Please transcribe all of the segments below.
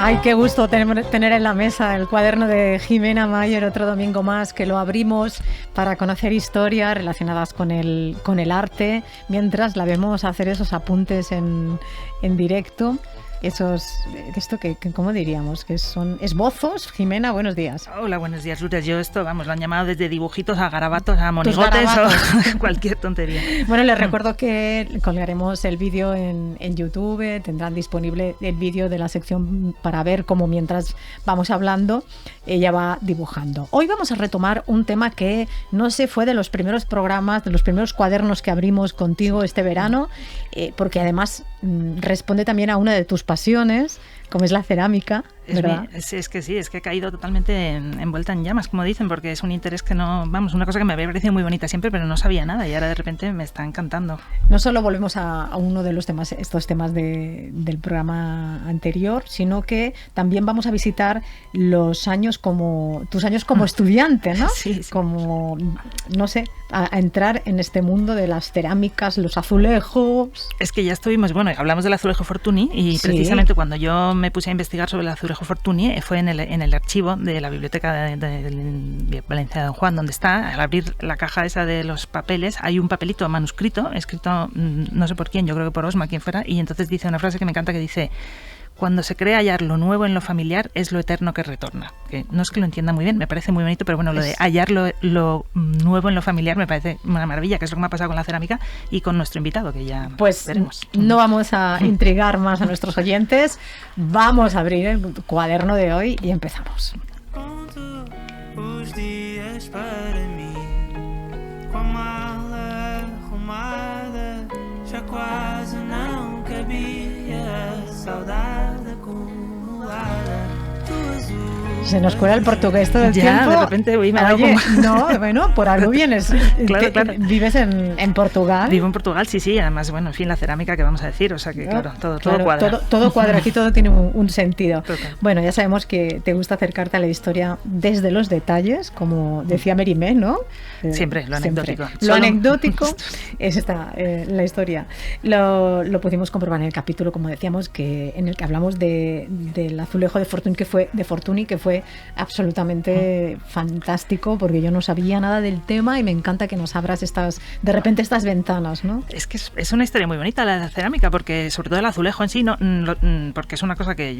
Ay, qué gusto tener en la mesa el cuaderno de Jimena Mayer, otro domingo más que lo abrimos para conocer historias relacionadas con el arte, mientras la vemos hacer esos apuntes en directo. Esto que ¿cómo diríamos? Que son esbozos. Jimena, buenos días. Hola, buenos días, Lourdes. Yo lo han llamado desde dibujitos a garabatos, a monigotes o cualquier tontería. Bueno, les recuerdo que colgaremos el vídeo en YouTube, tendrán disponible el vídeo de la sección para ver cómo mientras vamos hablando, ella va dibujando. Hoy vamos a retomar un tema que no sé, fue de los primeros programas, de los primeros cuadernos que abrimos contigo este verano, porque además responde también a una de tus pasiones, como es la cerámica, ¿verdad? Es que he caído totalmente envuelta en llamas, como dicen, porque es un interés que una cosa que me había parecido muy bonita siempre, pero no sabía nada y ahora de repente me está encantando. No solo volvemos a uno de los temas, estos temas del programa anterior, sino que también vamos a visitar tus años como estudiante, ¿no? Sí. Como, no sé, a entrar en este mundo de las cerámicas, los azulejos. Es que ya estuvimos, hablamos del azulejo Fortuny y sí. Precisamente cuando yo me puse a investigar sobre el azulejo Fortuny fue en el archivo de la biblioteca de Valencia de Don Juan, donde está. Al abrir la caja esa de los papeles hay un papelito manuscrito, escrito no sé por quién, yo creo que por Osma, quien fuera, y entonces dice una frase que me encanta que dice: cuando se cree hallar lo nuevo en lo familiar es lo eterno que retorna. Que no es que lo entienda muy bien, me parece muy bonito, pero lo de hallar lo nuevo en lo familiar me parece una maravilla, que es lo que me ha pasado con la cerámica y con nuestro invitado, que ya veremos. No vamos a intrigar más a nuestros oyentes, vamos a abrir el cuaderno de hoy y empezamos. Se nos cuela el portugués todo el tiempo. De repente me ha dado por algo vienes. Claro. ¿Vives en Portugal? Vivo en Portugal, sí. Además, la cerámica, que vamos a decir, o sea que todo cuadra. Todo cuadra, aquí todo tiene un sentido. Total. Bueno, ya sabemos que te gusta acercarte a la historia desde los detalles, como decía Mérimée, ¿no? Siempre, lo anecdótico. Lo anecdótico es la historia. Lo pudimos comprobar en el capítulo, como decíamos, en el que hablamos del azulejo de Fortuny, que fue absolutamente fantástico, porque yo no sabía nada del tema y me encanta que nos abras de repente estas ventanas, ¿no? Es que es una historia muy bonita la cerámica, porque sobre todo el azulejo en sí, porque es una cosa que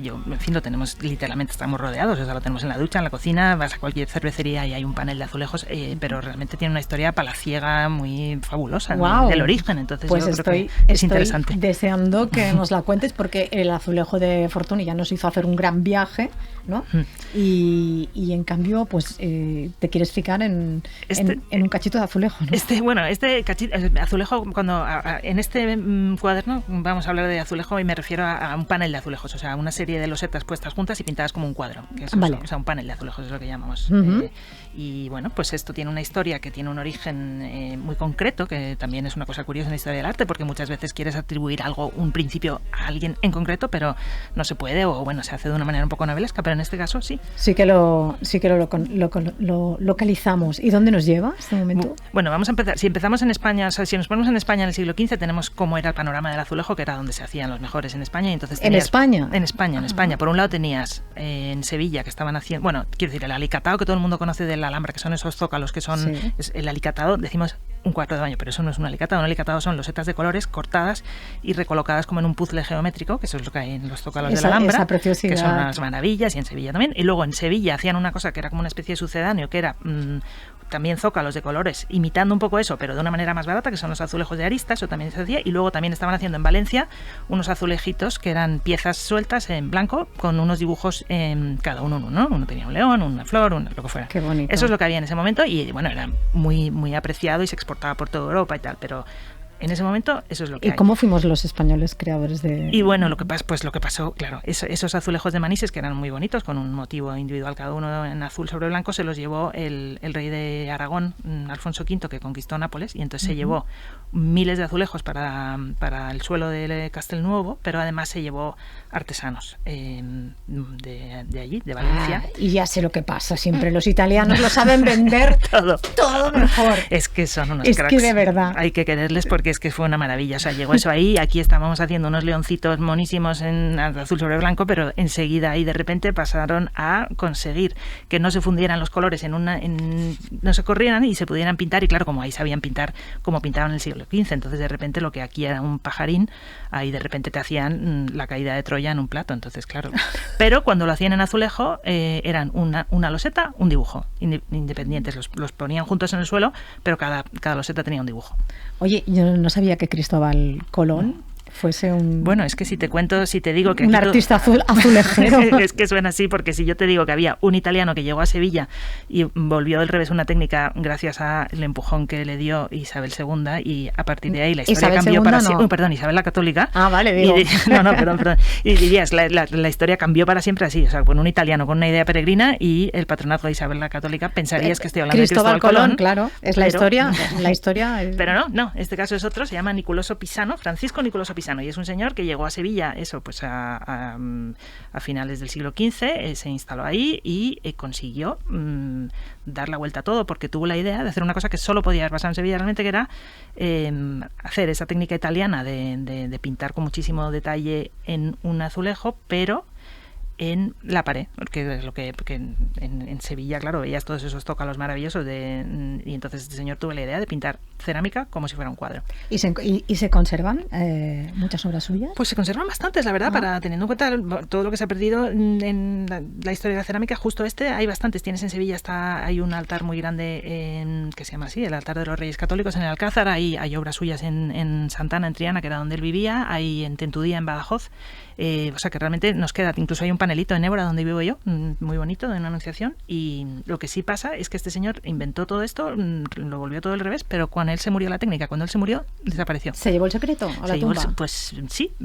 lo tenemos literalmente, estamos rodeados, o sea, lo tenemos en la ducha, en la cocina, vas a cualquier cervecería y hay un panel de azulejos, pero realmente tiene una historia palaciega muy fabulosa. Wow. Del origen, entonces pues yo creo que es interesante. Estoy deseando que nos la cuentes, porque el azulejo de Fortuny ya nos hizo hacer un gran viaje, ¿no? Y en cambio, pues te quieres fijar en un cachito de azulejo, ¿no? Este cachito, azulejo, en este cuaderno vamos a hablar de azulejo y me refiero a un panel de azulejos, o sea, una serie de losetas puestas juntas y pintadas como un cuadro, que es vale. O sea, un panel de azulejos es lo que llamamos. Uh-huh. Y pues esto tiene una historia que tiene un origen muy concreto, que también es una cosa curiosa en la historia del arte, porque muchas veces quieres atribuir un principio a alguien en concreto, pero no se puede, o se hace de una manera un poco novelesca, pero en este caso sí. Sí que lo localizamos. ¿Y dónde nos lleva este momento? Bueno, vamos a empezar. Si empezamos en España, o sea, si nos ponemos en España en el siglo XV, tenemos cómo era el panorama del azulejo, que era donde se hacían los mejores en España. Y entonces ¿En España? En España. Por un lado tenías en Sevilla, que estaban haciendo, quiero decir, el alicatado, que todo el mundo conoce de la Alhambra, que son esos zócalos que son, sí. El alicatado, decimos un cuarto de baño, pero eso no es un alicatado son losetas de colores cortadas y recolocadas como en un puzzle geométrico, que eso es lo que hay en los zócalos de la Alhambra, esa preciosidad, que son unas maravillas, y en Sevilla también. Y luego en Sevilla hacían una cosa que era como una especie de sucedáneo, que era también zócalos de colores, imitando un poco eso, pero de una manera más barata, que son los azulejos de arista, eso también se hacía, y luego también estaban haciendo en Valencia unos azulejitos que eran piezas sueltas en blanco, con unos dibujos cada uno, ¿no? Uno tenía un león, una flor, lo que fuera. Qué bonito. Eso es lo que había en ese momento, y era muy, muy apreciado y se exportaba por toda Europa y tal, pero en ese momento eso es lo que hay. ¿Y cómo fuimos los españoles creadores de...? Y lo que pasó, claro, esos azulejos de Manises, que eran muy bonitos, con un motivo individual cada uno en azul sobre blanco, se los llevó el rey de Aragón, Alfonso V, que conquistó Nápoles, y entonces se llevó miles de azulejos para el suelo de Castelnuovo, pero además se llevó artesanos de allí, de Valencia. Y ya sé lo que pasa, siempre los italianos lo saben vender todo todo mejor. Es que son unos es cracks. Que de verdad. Hay que quererles porque es que fue una maravilla. O sea, llegó eso ahí, aquí estábamos haciendo unos leoncitos monísimos en azul sobre blanco, pero enseguida ahí de repente pasaron a conseguir que no se fundieran los colores no se corrieran y se pudieran pintar, y claro, como ahí sabían pintar como pintaban en el siglo XV, entonces de repente lo que aquí era un pajarín, ahí de repente te hacían la caída de Troya en un plato, entonces claro. Pero cuando lo hacían en azulejo eran una loseta, un dibujo, independientes, los ponían juntos en el suelo, pero cada loseta tenía un dibujo. Oye, yo no sabía que Cristóbal Colón fuese un... Bueno, es que si te digo que... Un artista azulejero. Es que suena así, porque si yo te digo que había un italiano que llegó a Sevilla y volvió del revés una técnica gracias al empujón que le dio Isabel II, y a partir de ahí la historia cambió para siempre... No. Perdón, Isabel la Católica. Ah, vale, digo. Perdón. Y dirías, la historia cambió para siempre así, o sea, con un italiano con una idea peregrina y el patronato de Isabel la Católica, pensarías que estoy hablando de Cristóbal Colón. Claro, es la historia. Pero no, este caso es otro, se llama Niculoso Pisano, Francisco Niculoso Pisano, y es un señor que llegó a Sevilla, pues a finales del siglo XV, se instaló ahí y consiguió dar la vuelta a todo, porque tuvo la idea de hacer una cosa que solo podía haber pasado en Sevilla realmente, que era hacer esa técnica italiana de pintar con muchísimo detalle en un azulejo, pero en la pared, porque es lo que en Sevilla, claro, veías todos esos zócalos maravillosos y entonces este señor tuvo la idea de pintar cerámica como si fuera un cuadro. ¿Y se conservan muchas obras suyas? Pues se conservan bastantes, la verdad, para teniendo en cuenta todo lo que se ha perdido en la historia de la cerámica. Justo hay bastantes. Tienes en Sevilla, hay un altar muy grande que se llama así, el altar de los Reyes Católicos en el Alcázar. Hay obras suyas en Santana, en Triana, que era donde él vivía. Hay en Tentudía, en Badajoz. O sea que realmente nos queda, incluso hay un panelito en Évora donde vivo yo, muy bonito, de una anunciación, y lo que sí pasa es que este señor inventó todo esto, lo volvió todo al revés, pero cuando él se murió la técnica, cuando él se murió, desapareció. ¿Se llevó el secreto a la tumba? Pues sí,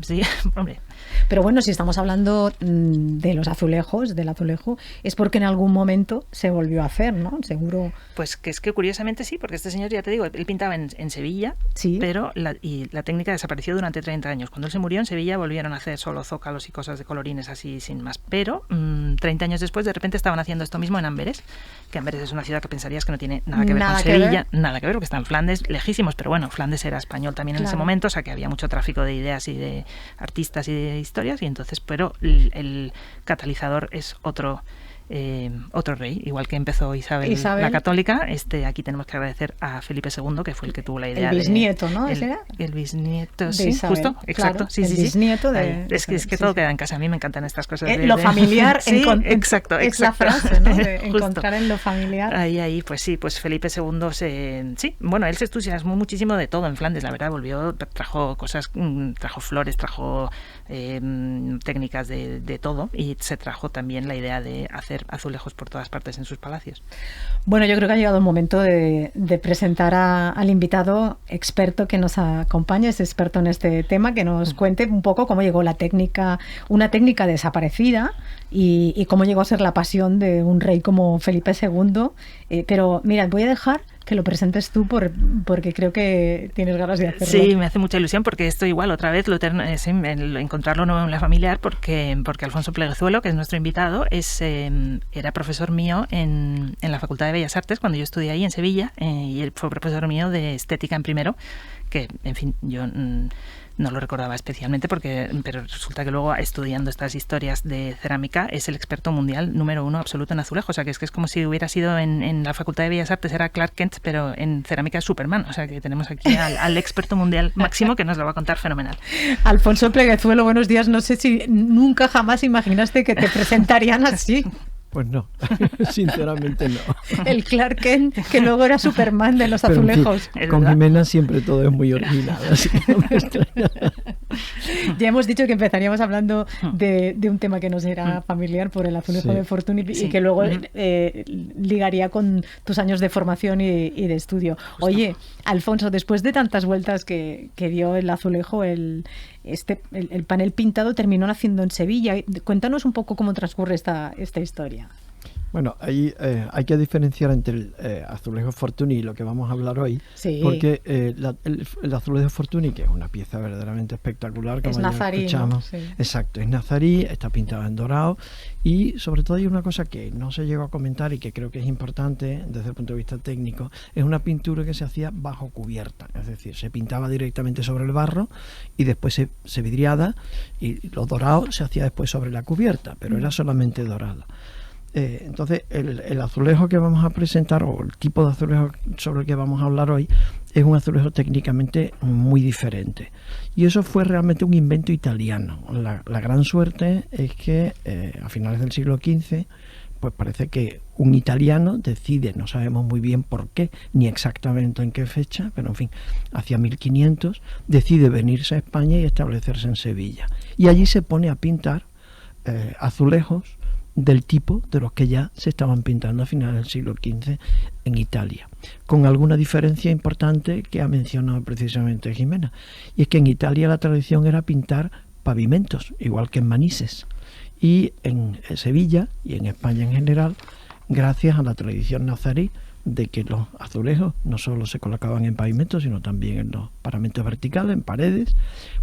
hombre. Pero bueno, si estamos hablando de los azulejos, del azulejo, es porque en algún momento se volvió a hacer, ¿no? Seguro. Pues que es que curiosamente sí, porque este señor, ya te digo, él pintaba en Sevilla, sí, pero la técnica desapareció durante 30 años. Cuando él se murió en Sevilla volvieron a hacer solo zócalos y cosas de colorines así sin más, pero 30 años después de repente estaban haciendo esto mismo en Amberes, que Amberes es una ciudad que pensarías que no tiene nada que ver con Sevilla, nada que ver, porque está en Flandes, lejísimos, pero bueno, Flandes era español también en ese momento, o sea que había mucho tráfico de ideas y de artistas y de historias, y entonces, pero el catalizador es otro rey, igual que empezó Isabel la Católica. Aquí tenemos que agradecer a Felipe II, que fue el que tuvo la idea. El bisnieto, ¿no? El bisnieto, sí, Isabel, justo, exacto. Claro, sí, el bisnieto de... Es que todo queda en casa. A mí me encantan estas cosas. Lo familiar, sí, exacto. Es la frase, ¿no? De encontrar en lo familiar. Ahí, pues sí, pues Felipe II él se entusiasmó muchísimo de todo en Flandes, la verdad, trajo cosas, trajo flores, trajo técnicas de todo, y se trajo también la idea de hacer azulejos por todas partes en sus palacios. Bueno, yo creo que ha llegado el momento de presentar al invitado experto que nos acompaña, es experto en este tema, que nos cuente un poco cómo llegó una técnica desaparecida y cómo llegó a ser la pasión de un rey como Felipe II. Pero mira, voy a dejar que lo presentes tú porque creo que tienes ganas de hacerlo. Sí, me hace mucha ilusión porque esto igual otra vez encontrarlo nuevo en la familiar, porque Alfonso Pleguezuelo, que es nuestro invitado, era profesor mío en la Facultad de Bellas Artes cuando yo estudié ahí en Sevilla, y él fue profesor mío de estética en primero, que en fin, yo no lo recordaba especialmente, pero resulta que luego, estudiando estas historias de cerámica, es el experto mundial número 1 absoluto en azulejo. O sea, que es como si hubiera sido en la Facultad de Bellas Artes, era Clark Kent, pero en cerámica es Superman. O sea, que tenemos aquí al experto mundial máximo, que nos lo va a contar fenomenal. Alfonso Pleguezuelo, buenos días. No sé si nunca jamás imaginaste que te presentarían así. Pues no, sinceramente no. El Clark Kent, que luego era Superman de los azulejos. Sí, con Jimena siempre todo es muy original, así que no me extraña. Ya hemos dicho que empezaríamos hablando de un tema que nos era familiar por el azulejo de Fortuny, y que luego ligaría con tus años de formación y de estudio. Justo. Oye, Alfonso, después de tantas vueltas que dio el azulejo, el panel pintado terminó naciendo en Sevilla. Cuéntanos un poco cómo transcurre esta historia. Bueno, ahí hay que diferenciar entre el azulejo Fortuny y lo que vamos a hablar hoy, Sí. porque el azulejo Fortuny, que es una pieza verdaderamente espectacular, como Es ya nazarí, ¿no? escuchamos, Sí. exacto, es nazarí, está pintado en dorado, y sobre todo hay una cosa que no se llegó a comentar y que creo que es importante desde el punto de vista técnico, es una pintura que se hacía bajo cubierta, es decir, se pintaba directamente sobre el barro y después se vidriaba, y lo dorado se hacía después sobre la cubierta, pero era solamente dorado. Entonces el azulejo que vamos a presentar, o el tipo de azulejo sobre el que vamos a hablar hoy, es un azulejo técnicamente muy diferente, y eso fue realmente un invento italiano. La gran suerte es que a finales del siglo XV, pues parece que un italiano decide, no sabemos muy bien por qué ni exactamente en qué fecha, pero en fin, hacia 1500 decide venirse a España y establecerse en Sevilla, y allí se pone a pintar azulejos del tipo de los que ya se estaban pintando a finales del siglo XV en Italia, con alguna diferencia importante que ha mencionado precisamente Jimena, y es que en Italia la tradición era pintar pavimentos, igual que en Manises, y en Sevilla y en España en general, gracias a la tradición nazarí de que los azulejos no solo se colocaban en pavimentos, sino también en los paramentos verticales, en paredes,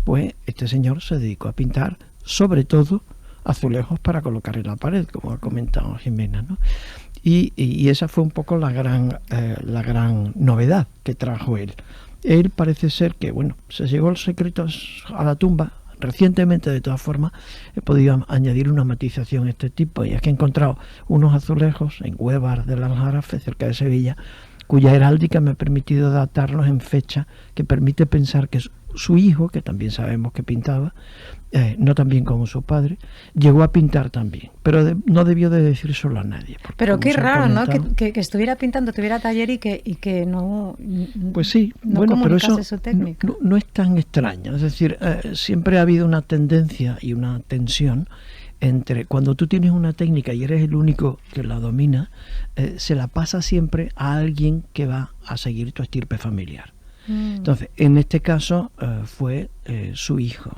pues este señor se dedicó a pintar sobre todo azulejos para colocar en la pared, como ha comentado Jimena, ¿no? Y esa fue un poco la gran novedad que trajo él. Él parece ser que, bueno, se llegó los secretos a la tumba. Recientemente, de todas formas, he podido añadir una matización de este tipo, y es que he encontrado unos azulejos en Huévar del Aljarafe, cerca de Sevilla, cuya heráldica me ha permitido datarlos en fecha que permite pensar que su hijo, que también sabemos que pintaba, no tan bien como su padre, llegó a pintar también, pero no debió de decírselo a nadie. Pero qué raro, ¿no? Que estuviera pintando, tuviera taller y que no. Pues sí, no bueno, pero eso su técnica. no es tan extraño. Es decir, siempre ha habido una tendencia y una tensión entre cuando tú tienes una técnica y eres el único que la domina, se la pasa siempre a alguien que va a seguir tu estirpe familiar. Entonces, en este caso fue su hijo.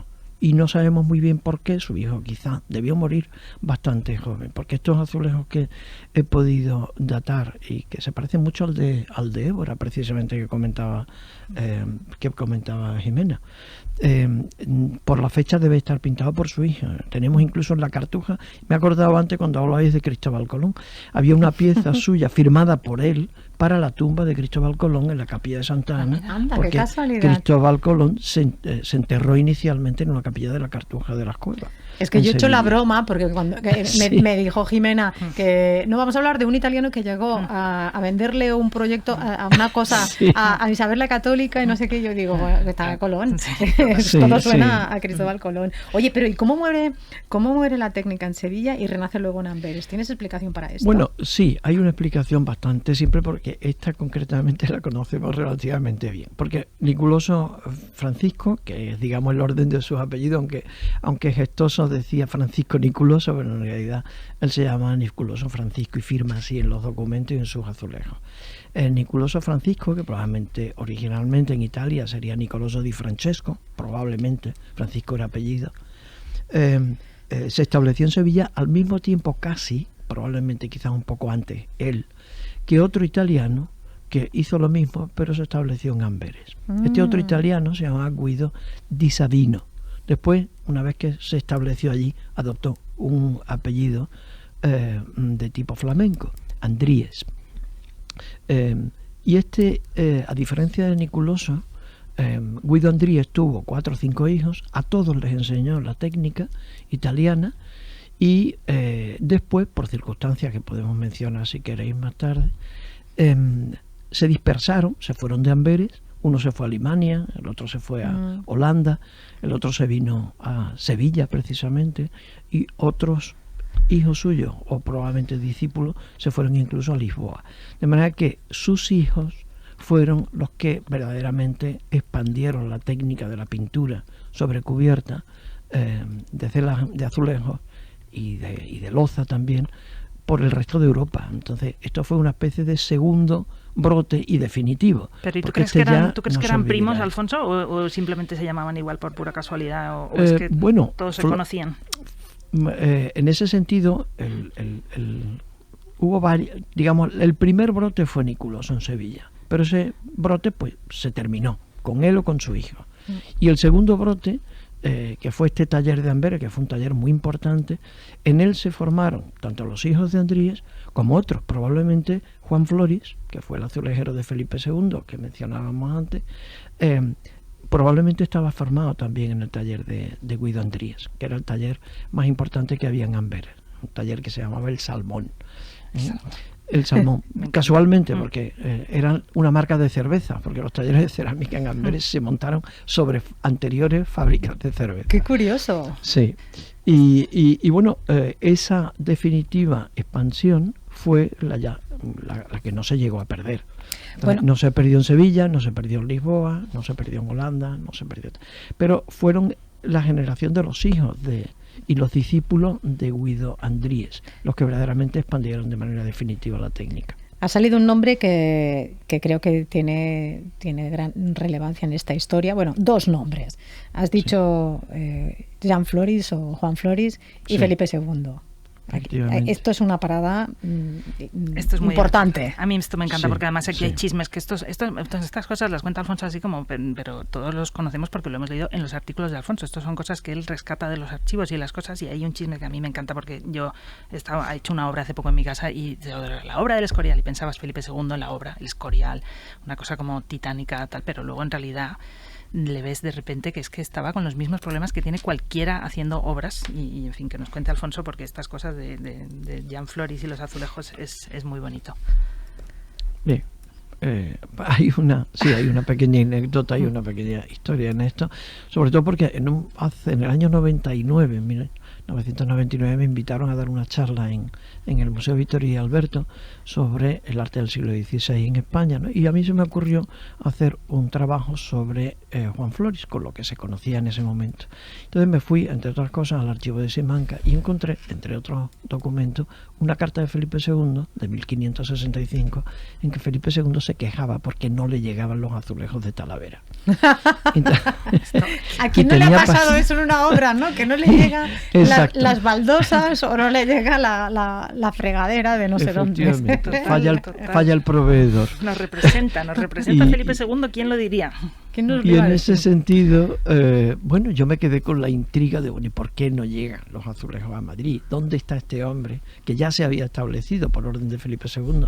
Y no sabemos muy bien por qué. Su hijo quizá debió morir bastante joven, porque estos azulejos que he podido datar y que se parecen mucho al de Évora, precisamente, que comentaba Jimena, por la fecha debe estar pintado por su hija. Tenemos incluso en la cartuja, me he acordado antes cuando hablabais de Cristóbal Colón, había una pieza suya firmada por él para la tumba de Cristóbal Colón en la capilla de Santa Ana, Anda, porque qué casualidad. Cristóbal Colón se enterró inicialmente en una capilla de la Cartuja de las Cuevas. Es que yo he hecho la Sevilla. broma, porque cuando me dijo Jimena que no vamos a hablar de un italiano que llegó a venderle un proyecto a una cosa a Isabel la Católica y no sé qué. Yo digo, bueno, que está Colón. Todo suena a Cristóbal Colón. Oye, pero ¿y cómo muere la técnica en Sevilla y renace luego en Amberes? ¿Tienes explicación para esto? Bueno, sí, hay una explicación bastante simple, porque esta concretamente la conocemos relativamente bien. Porque Niculoso Francisco, que es, digamos, el orden de sus apellidos, aunque gestoso decía Francisco Niculoso, pero en realidad él se llama Niculoso Francisco y firma así en los documentos y en sus azulejos. Niculoso Francisco, que probablemente originalmente en Italia sería Nicoloso di Francesco, probablemente Francisco era apellido, se estableció en Sevilla al mismo tiempo, casi, probablemente quizás un poco antes, él, que otro italiano que hizo lo mismo, pero se estableció en Amberes. Este otro italiano se llamaba Guido di Savino. Después, una vez que se estableció allí, adoptó un apellido de tipo flamenco, Andríes. Y a diferencia de Niculoso, Guido Andríes tuvo 4 o 5 hijos, a todos les enseñó la técnica italiana, y después, por circunstancias que podemos mencionar si queréis más tarde, se dispersaron, se fueron de Amberes. Uno se fue a Alemania, el otro se fue a Holanda, el otro se vino a Sevilla precisamente, y otros hijos suyos, o probablemente discípulos, se fueron incluso a Lisboa. De manera que sus hijos fueron los que verdaderamente expandieron la técnica de la pintura sobre cubierta, de azulejos y de loza también, por el resto de Europa. Entonces, esto fue una especie de segundo brote y definitivo. Pero ¿y tú crees que eran primos, Alfonso, o simplemente se llamaban igual por pura casualidad, o es que todos se conocían? En ese sentido, hubo varios, digamos, el primer brote fue Niculoso en Sevilla, pero ese brote pues se terminó con él o con su hijo. Y el segundo brote, que fue este taller de Amberes, que fue un taller muy importante, en él se formaron tanto los hijos de Andríes como otros, probablemente Juan Floris, que fue el azulejero de Felipe II, que mencionábamos antes, probablemente estaba formado también en el taller de Guido Andríes, que era el taller más importante que había en Amberes, un taller que se llamaba El Salmón. El salmón, casualmente, porque eran una marca de cerveza, porque los talleres de cerámica en Amberes se montaron sobre anteriores fábricas de cerveza. ¡Qué curioso! Sí, y bueno, esa definitiva expansión fue la que no se llegó a perder. Bueno. No se perdió en Sevilla, no se perdió en Lisboa, no se perdió en Holanda, no se perdió. Pero fueron la generación de los hijos y los discípulos de Guido Andríes los que verdaderamente expandieron de manera definitiva la técnica. Ha salido un nombre que creo que tiene gran relevancia en esta historia. Bueno, dos nombres. Has dicho Jean Floris o Juan Floris y Felipe II. Esto es una parada esto es muy importante. A mí esto me encanta porque además aquí hay chismes que estas cosas las cuenta Alfonso así como, pero todos los conocemos porque lo hemos leído en los artículos de Alfonso. Estos son cosas que él rescata de los archivos y las cosas, y hay un chisme que a mí me encanta porque yo he hecho una obra hace poco en mi casa y la obra del Escorial, y pensabas Felipe II en la obra, el Escorial, una cosa como titánica tal, pero luego en realidad le ves de repente que es que estaba con los mismos problemas que tiene cualquiera haciendo obras, y en fin, que nos cuente Alfonso, porque estas cosas de Jean Floris y los azulejos es muy bonito. Bien, hay una pequeña anécdota, hay una pequeña historia en esto, sobre todo porque en el año 99, en 1999, me invitaron a dar una charla en el Museo Vittorio y Alberto sobre el arte del siglo XVI en España, ¿no? Y a mí se me ocurrió hacer un trabajo sobre Juan Floris, con lo que se conocía en ese momento. Entonces me fui, entre otras cosas, al archivo de Simancas y encontré, entre otros documentos, una carta de Felipe II de 1565 en que Felipe II se quejaba porque no le llegaban los azulejos de Talavera. Entonces, ¿a quién no le ha pasado eso en una obra, no? Que no le llegan las baldosas o no le llega la fregadera de no sé dónde. Falla el proveedor. Nos representa Felipe II, ¿quién lo diría? Y en ese sentido, bueno, yo me quedé con la intriga de, bueno, ¿y por qué no llegan los azulejos a Madrid? ¿Dónde está este hombre que ya se había establecido por orden de Felipe II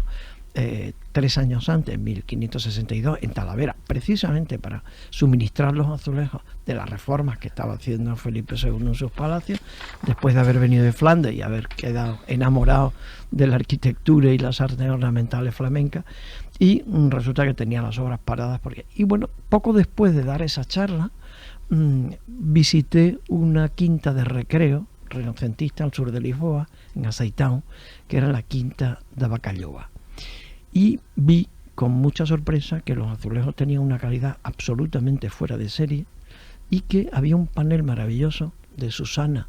3 años antes, en 1562, en Talavera, precisamente para suministrar los azulejos de las reformas que estaba haciendo Felipe II en sus palacios, después de haber venido de Flandes y haber quedado enamorado de la arquitectura y las artes ornamentales flamencas? Y resulta que tenía las obras paradas y bueno, poco después de dar esa charla, visité una quinta de recreo renacentista al sur de Lisboa, en Aceitão, que era la quinta de Bacalloa, y vi con mucha sorpresa que los azulejos tenían una calidad absolutamente fuera de serie y que había un panel maravilloso de Susana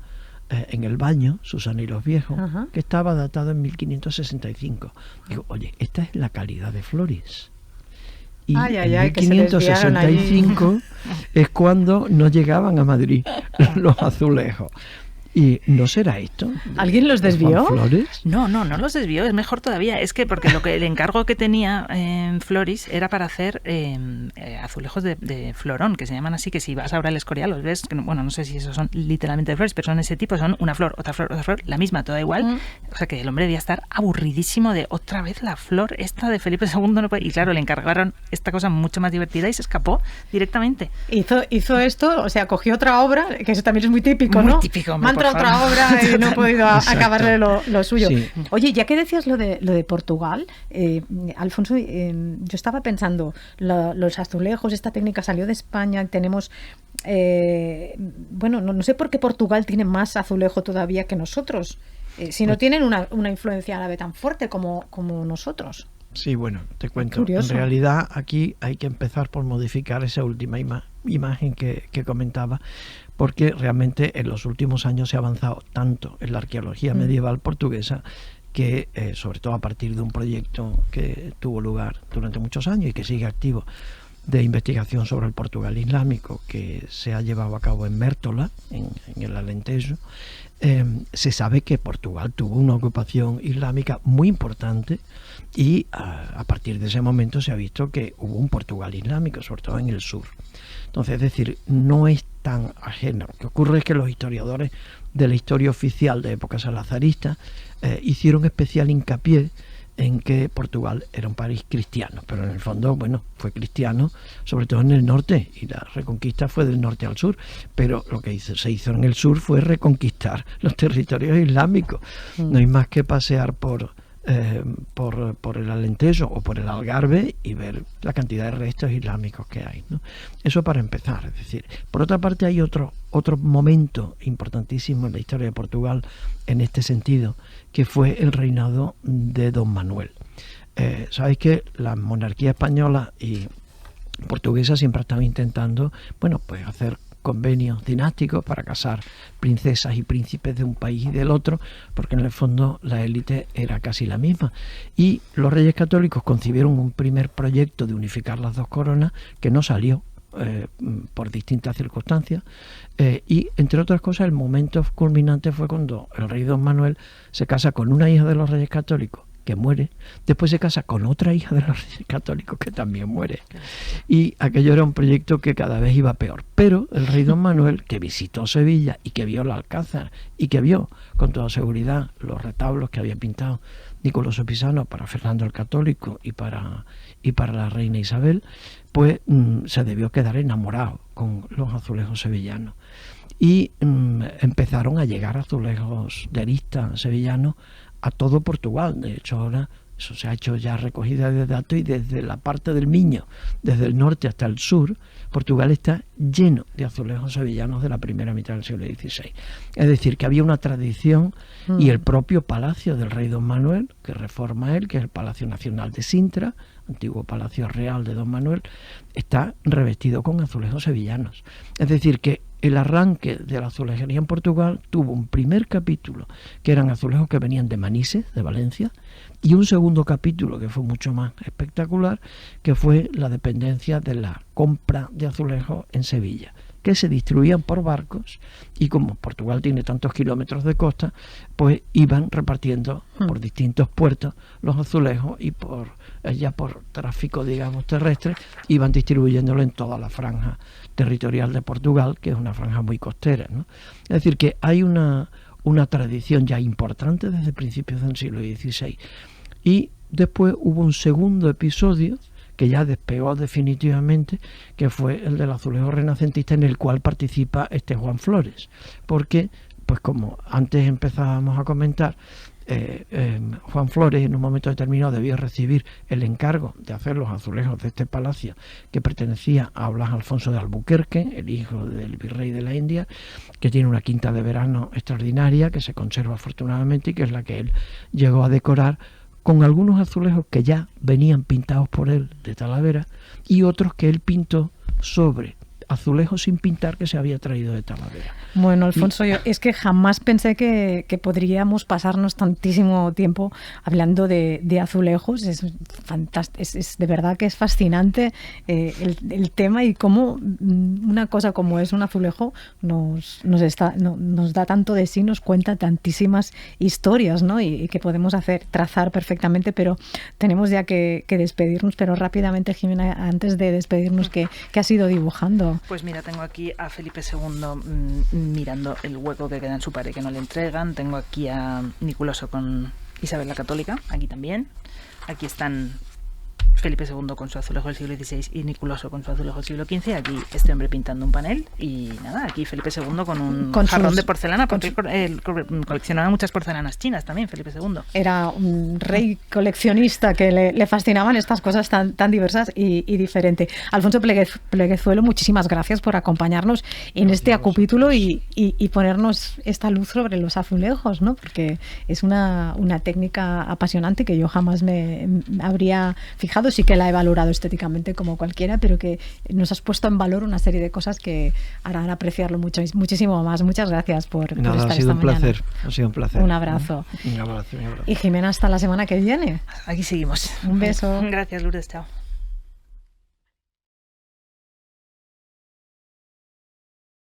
en el baño, Susana y los viejos, que estaba datado en 1565. Digo, oye, esta es la calidad de Floris. Y en 1565 es cuando no llegaban a Madrid los azulejos. ¿Y no será esto? ¿Alguien los desvió? No los desvió, es mejor todavía. Es que porque el encargo que tenía en Floris era para hacer azulejos de florón, que se llaman así, que si vas ahora al Escorial los ves, que bueno, no sé si esos son literalmente de flores, pero son ese tipo, son una flor, otra flor, la misma, toda igual. O sea que el hombre debía estar aburridísimo de otra vez la flor esta de Felipe II. No puede. Y claro, le encargaron esta cosa mucho más divertida y se escapó directamente. Hizo esto, o sea, cogió otra obra, que eso también es muy típico, ¿no? Muy típico, otra obra y no he podido acabarle lo suyo. Sí. Oye, ya que decías lo de Portugal, Alfonso, yo estaba pensando, los azulejos, esta técnica salió de España, tenemos, bueno, no sé por qué Portugal tiene más azulejo todavía que nosotros, si no tienen una influencia árabe tan fuerte como nosotros. Sí, bueno, te cuento. En realidad aquí hay que empezar por modificar esa última imagen que comentaba, porque realmente en los últimos años se ha avanzado tanto en la arqueología medieval portuguesa que, sobre todo a partir de un proyecto que tuvo lugar durante muchos años y que sigue activo de investigación sobre el Portugal islámico que se ha llevado a cabo en Mértola, en el Alentejo, se sabe que Portugal tuvo una ocupación islámica muy importante y a partir de ese momento se ha visto que hubo un Portugal islámico, sobre todo en el sur. Entonces, es decir, no es tan ajeno. Lo que ocurre es que los historiadores de la historia oficial de época salazarista hicieron especial hincapié en que Portugal era un país cristiano, pero en el fondo, bueno, fue cristiano, sobre todo en el norte, y la reconquista fue del norte al sur, pero lo que se hizo en el sur fue reconquistar los territorios islámicos. No hay más que pasear por el Alentejo o por el Algarve y ver la cantidad de restos islámicos que hay, ¿no? Eso para empezar. Es decir, por otra parte hay otro momento importantísimo en la historia de Portugal en este sentido, que fue el reinado de Don Manuel. Sabéis que la monarquía española y portuguesa siempre ha estado intentando, bueno, pues hacer convenios dinásticos para casar princesas y príncipes de un país y del otro, porque en el fondo la élite era casi la misma. Y los reyes católicos concibieron un primer proyecto de unificar las dos coronas que no salió por distintas circunstancias, y entre otras cosas el momento culminante fue cuando el rey Don Manuel se casa con una hija de los reyes católicos que muere, después se casa con otra hija de los reyes católicos que también muere, y aquello era un proyecto que cada vez iba peor. Pero el rey Don Manuel, que visitó Sevilla y que vio el Alcázar y que vio con toda seguridad los retablos que había pintado Nicolau Pisano para Fernando el Católico y para la reina Isabel, pues se debió quedar enamorado con los azulejos sevillanos, y empezaron a llegar azulejos de arista sevillanos a todo Portugal. De hecho, ahora eso se ha hecho ya recogida de datos, y desde la parte del Miño, desde el norte hasta el sur, Portugal está lleno de azulejos sevillanos de la primera mitad del siglo XVI. Es decir, que había una tradición, y el propio palacio del rey Don Manuel, que reforma él, que es el Palacio Nacional de Sintra, antiguo palacio real de Don Manuel, está revestido con azulejos sevillanos. Es decir, que el arranque de la azulejería en Portugal tuvo un primer capítulo, que eran azulejos que venían de Manises, de Valencia, y un segundo capítulo que fue mucho más espectacular, que fue la dependencia de la compra de azulejos en Sevilla, que se distribuían por barcos, y como Portugal tiene tantos kilómetros de costa, pues iban repartiendo por distintos puertos los azulejos, y por tráfico, digamos, terrestre, iban distribuyéndolo en toda la franja territorial de Portugal, que es una franja muy costera, ¿no? Es decir, que hay una tradición ya importante desde principios del siglo XVI. Y después hubo un segundo episodio que ya despegó definitivamente, que fue el del azulejo renacentista, en el cual participa Juan Flores, porque, pues como antes empezábamos a comentar, Juan Flores en un momento determinado debió recibir el encargo de hacer los azulejos de este palacio, que pertenecía a Blas Alfonso de Albuquerque, el hijo del virrey de la India, que tiene una quinta de verano extraordinaria, que se conserva afortunadamente, y que es la que él llegó a decorar con algunos azulejos que ya venían pintados por él de Talavera, y otros que él pintó sobre azulejos sin pintar que se había traído de Talavera. Bueno, Alfonso, yo es que jamás pensé que podríamos pasarnos tantísimo tiempo hablando de azulejos. Es fantástico, es de verdad que es fascinante el tema, y cómo una cosa como es un azulejo nos da tanto de sí, nos cuenta tantísimas historias, ¿no? Y que podemos trazar perfectamente, pero tenemos ya que despedirnos. Pero rápidamente, Jimena, antes de despedirnos, ¿qué has ido dibujando? Pues mira, tengo aquí a Felipe II mirando el hueco que queda en su pared que no le entregan. Tengo aquí a Niculoso con Isabel la Católica, aquí también. Aquí están Felipe II con su azulejo del siglo XVI y Niculoso con su azulejo del siglo XV. Aquí este hombre pintando un panel, y nada, aquí Felipe II con un jarrón de porcelana, porque él coleccionaba muchas porcelanas chinas también, Felipe II. Era un rey coleccionista que le fascinaban estas cosas tan diversas y diferentes. Alfonso Pleguezuelo, muchísimas gracias por acompañarnos en este capítulo y ponernos esta luz sobre los azulejos, ¿no? Porque es una técnica apasionante que yo jamás me habría fijado. Sí que la he valorado estéticamente como cualquiera, pero que nos has puesto en valor una serie de cosas que harán apreciarlo muchísimo más. Muchas gracias por estar esta mañana. Ha sido un placer. Un abrazo. Un abrazo. Y Jimena, hasta la semana que viene. Aquí seguimos. Un beso. Gracias, Lourdes. Chao.